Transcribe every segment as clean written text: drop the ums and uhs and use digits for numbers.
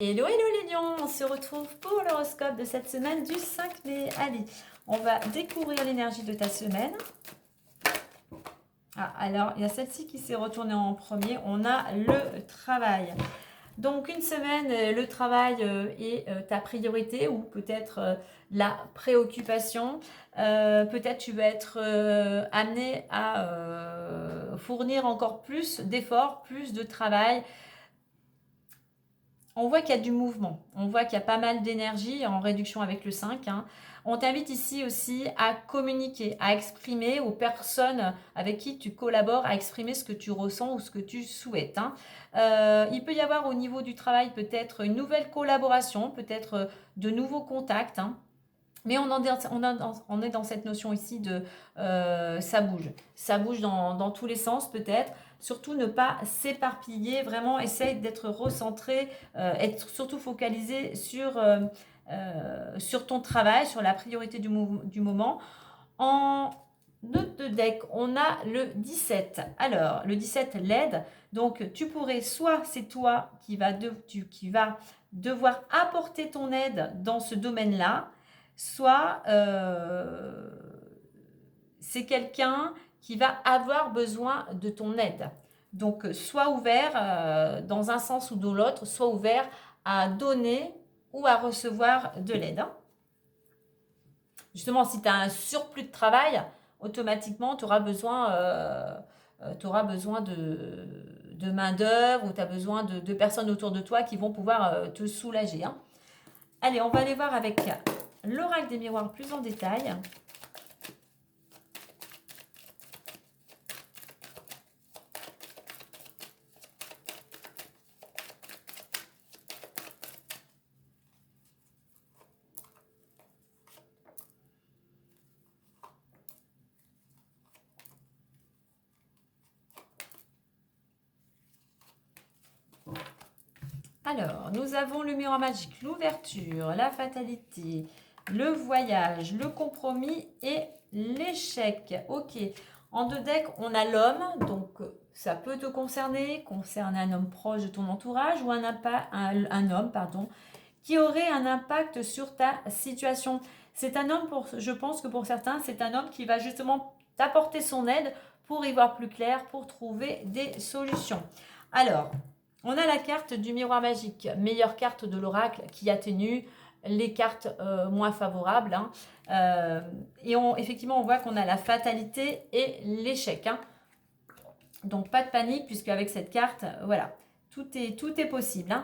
Hello, hello les lions, on se retrouve pour l'horoscope de cette semaine du 5 mai. Allez, on va découvrir l'énergie de ta semaine. Ah, alors, il y a celle-ci qui s'est retournée en premier, on a le travail. Donc, une semaine, le travail est ta priorité ou peut-être la préoccupation. Peut-être tu vas être amené à fournir encore plus d'efforts, plus de travail. On voit qu'il y a du mouvement, on voit qu'il y a pas mal d'énergie en réduction avec le 5. On t'invite ici aussi à communiquer, à exprimer aux personnes avec qui tu collabores, à exprimer ce que tu ressens ou ce que tu souhaites. Il peut y avoir au niveau du travail peut-être une nouvelle collaboration, peut-être de nouveaux contacts. Mais on est dans cette notion ici de ça bouge. Ça bouge dans tous les sens peut-être. Surtout ne pas s'éparpiller, vraiment essaye d'être recentré, être surtout focalisé sur ton travail, sur la priorité du moment. En note de deck, on a le 17. Alors, le 17 l'aide. Donc, tu pourrais, soit c'est toi qui va devoir apporter ton aide dans ce domaine-là, soit c'est quelqu'un qui va avoir besoin de ton aide. Donc, sois ouvert dans un sens ou de l'autre, sois ouvert à donner ou à recevoir de l'aide. Justement, si tu as un surplus de travail, automatiquement, tu auras besoin, de main-d'œuvre ou tu as besoin de personnes autour de toi qui vont pouvoir te soulager. Allez, on va aller voir avec l'oracle des miroirs plus en détail. Alors, nous avons le miroir magique, l'ouverture, la fatalité, le voyage, le compromis et l'échec. Ok, en deux decks, on a l'homme, donc ça peut te concerner un homme proche de ton entourage ou un homme, pardon, qui aurait un impact sur ta situation. C'est un homme, je pense que pour certains, c'est un homme qui va justement t'apporter son aide pour y voir plus clair, pour trouver des solutions. Alors, on a la carte du miroir magique, meilleure carte de l'oracle qui atténue les cartes moins favorables. Et effectivement, on voit qu'on a la fatalité et l'échec. Donc, pas de panique, puisque avec cette carte, voilà, tout est possible.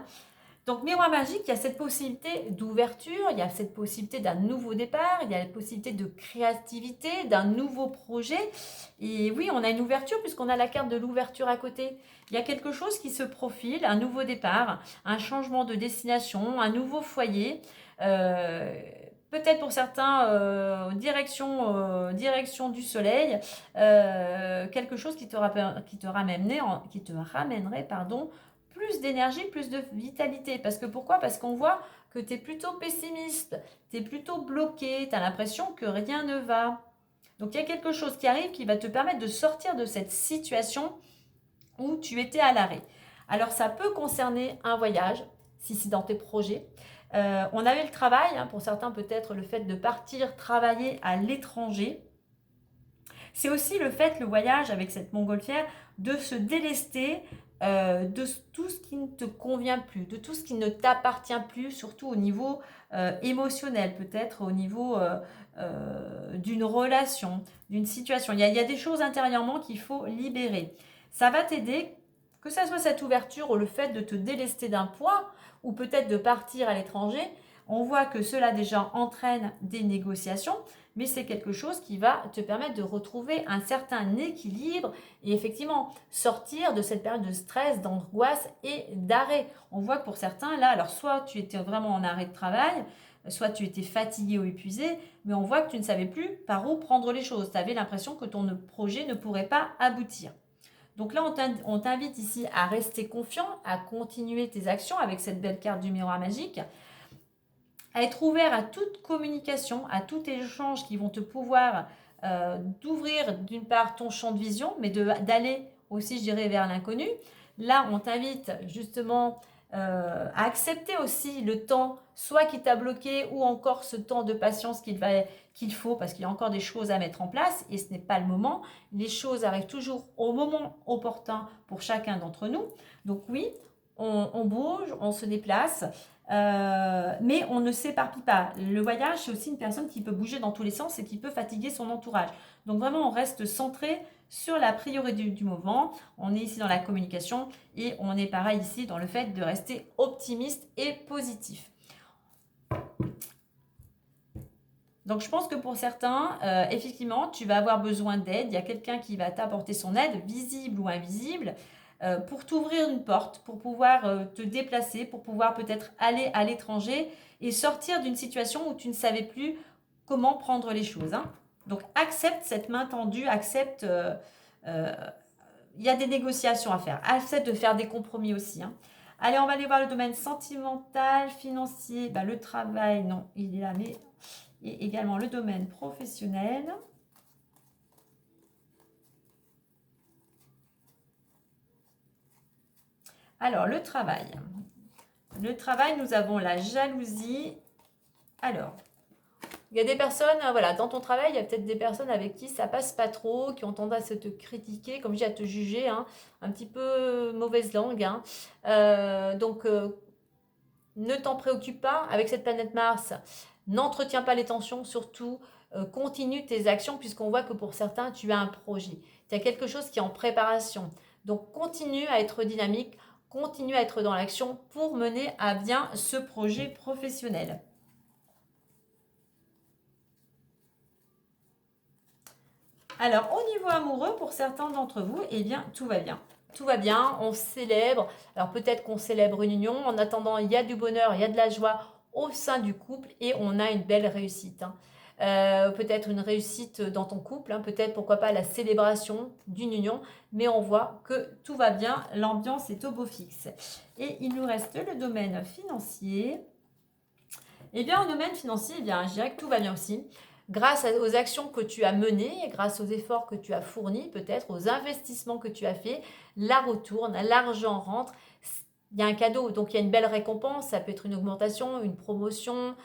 Donc, miroir magique, il y a cette possibilité d'ouverture, il y a cette possibilité d'un nouveau départ, il y a la possibilité de créativité, d'un nouveau projet. Et oui, on a une ouverture puisqu'on a la carte de l'ouverture à côté. Il y a quelque chose qui se profile, un nouveau départ, un changement de destination, un nouveau foyer. Peut-être pour certains, direction du soleil, quelque chose qui te ramènerait, plus d'énergie, plus de vitalité. Parce que pourquoi? Parce qu'on voit que tu es plutôt pessimiste, tu es plutôt bloqué, tu as l'impression que rien ne va. Donc il y a quelque chose qui arrive qui va te permettre de sortir de cette situation où tu étais à l'arrêt. Alors ça peut concerner un voyage, si c'est dans tes projets. On avait le travail, pour certains peut-être le fait de partir travailler à l'étranger. C'est aussi le voyage avec cette montgolfière, de se délester de tout ce qui ne te convient plus, de tout ce qui ne t'appartient plus, surtout au niveau émotionnel, peut-être au niveau d'une relation, d'une situation. Il y a des choses intérieurement qu'il faut libérer. Ça va t'aider, que ce soit cette ouverture ou le fait de te délester d'un poids, ou peut-être de partir à l'étranger. On voit que cela déjà entraîne des négociations, mais c'est quelque chose qui va te permettre de retrouver un certain équilibre et effectivement sortir de cette période de stress, d'angoisse et d'arrêt. On voit que pour certains, là, alors soit tu étais vraiment en arrêt de travail, soit tu étais fatigué ou épuisé, mais on voit que tu ne savais plus par où prendre les choses. Tu avais l'impression que ton projet ne pourrait pas aboutir. Donc là, on t'invite ici à rester confiant, à continuer tes actions avec cette belle carte du miroir magique, à être ouvert à toute communication, à tout échange qui vont te pouvoir d'ouvrir d'une part ton champ de vision, mais d'aller aussi, je dirais, vers l'inconnu. Là, on t'invite justement à accepter aussi le temps, soit qui t'a bloqué, ou encore ce temps de patience qu'il faut, parce qu'il y a encore des choses à mettre en place, et ce n'est pas le moment. Les choses arrivent toujours au moment opportun pour chacun d'entre nous. Donc oui, on bouge, on se déplace, mais on ne s'éparpille pas. Le voyage, c'est aussi une personne qui peut bouger dans tous les sens et qui peut fatiguer son entourage. Donc vraiment, on reste centré sur la priorité du moment. On est ici dans la communication et on est pareil ici dans le fait de rester optimiste et positif. Donc je pense que pour certains, effectivement, tu vas avoir besoin d'aide. Il y a quelqu'un qui va t'apporter son aide, visible ou invisible, pour t'ouvrir une porte, pour pouvoir te déplacer, pour pouvoir peut-être aller à l'étranger et sortir d'une situation où tu ne savais plus comment prendre les choses. Hein. Donc accepte cette main tendue, accepte... il y a des négociations à faire. Accepte de faire des compromis aussi. Hein. Allez, on va aller voir le domaine sentimental, financier, le travail, non, il est là, mais... Et également le domaine professionnel. Alors, le travail. Le travail, nous avons la jalousie. Alors, il y a des personnes, voilà, dans ton travail, il y a peut-être des personnes avec qui ça passe pas trop, qui ont tendance à te critiquer, comme je dis, à te juger, hein, un petit peu mauvaise langue. Hein. Donc, ne t'en préoccupe pas avec cette planète Mars. N'entretiens pas les tensions, surtout continue tes actions puisqu'on voit que pour certains, tu as un projet. Tu as quelque chose qui est en préparation. Donc, continue à être dynamique, continue à être dans l'action pour mener à bien ce projet professionnel. Alors, au niveau amoureux, pour certains d'entre vous, eh bien, tout va bien. Tout va bien, on célèbre. Alors, peut-être qu'on célèbre une union. En attendant, il y a du bonheur, il y a de la joie au sein du couple et on a une belle réussite. Hein. Peut-être une réussite dans ton couple, hein, peut-être pourquoi pas la célébration d'une union, mais on voit que tout va bien, l'ambiance est au beau fixe. Et il nous reste le domaine financier. Eh bien, au domaine financier, eh bien, je dirais que tout va bien aussi. Grâce aux actions que tu as menées, grâce aux efforts que tu as fournis, peut-être aux investissements que tu as faits, la retourne, l'argent rentre. Il y a un cadeau, donc il y a une belle récompense. Ça peut être une augmentation, une promotion,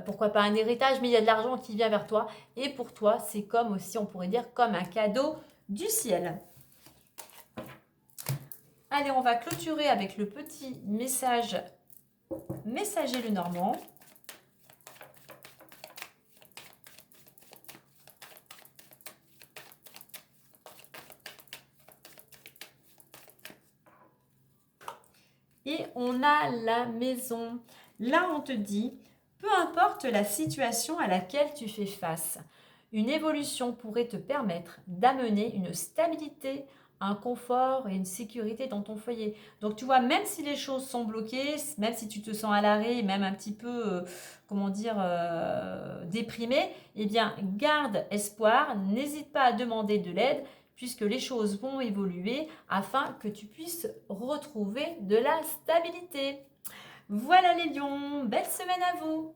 pourquoi pas un héritage, mais il y a de l'argent qui vient vers toi. Et pour toi, c'est comme aussi, on pourrait dire, comme un cadeau du ciel. Allez, on va clôturer avec le petit message Messager le Normand. Et on a la maison. Là, on te dit, peu importe la situation à laquelle tu fais face, une évolution pourrait te permettre d'amener une stabilité, un confort et une sécurité dans ton foyer. Donc, tu vois, même si les choses sont bloquées, même si tu te sens à l'arrêt, même un petit peu, déprimé, eh bien, garde espoir, n'hésite pas à demander de l'aide, puisque les choses vont évoluer afin que tu puisses retrouver de la stabilité. Voilà les lions, belle semaine à vous!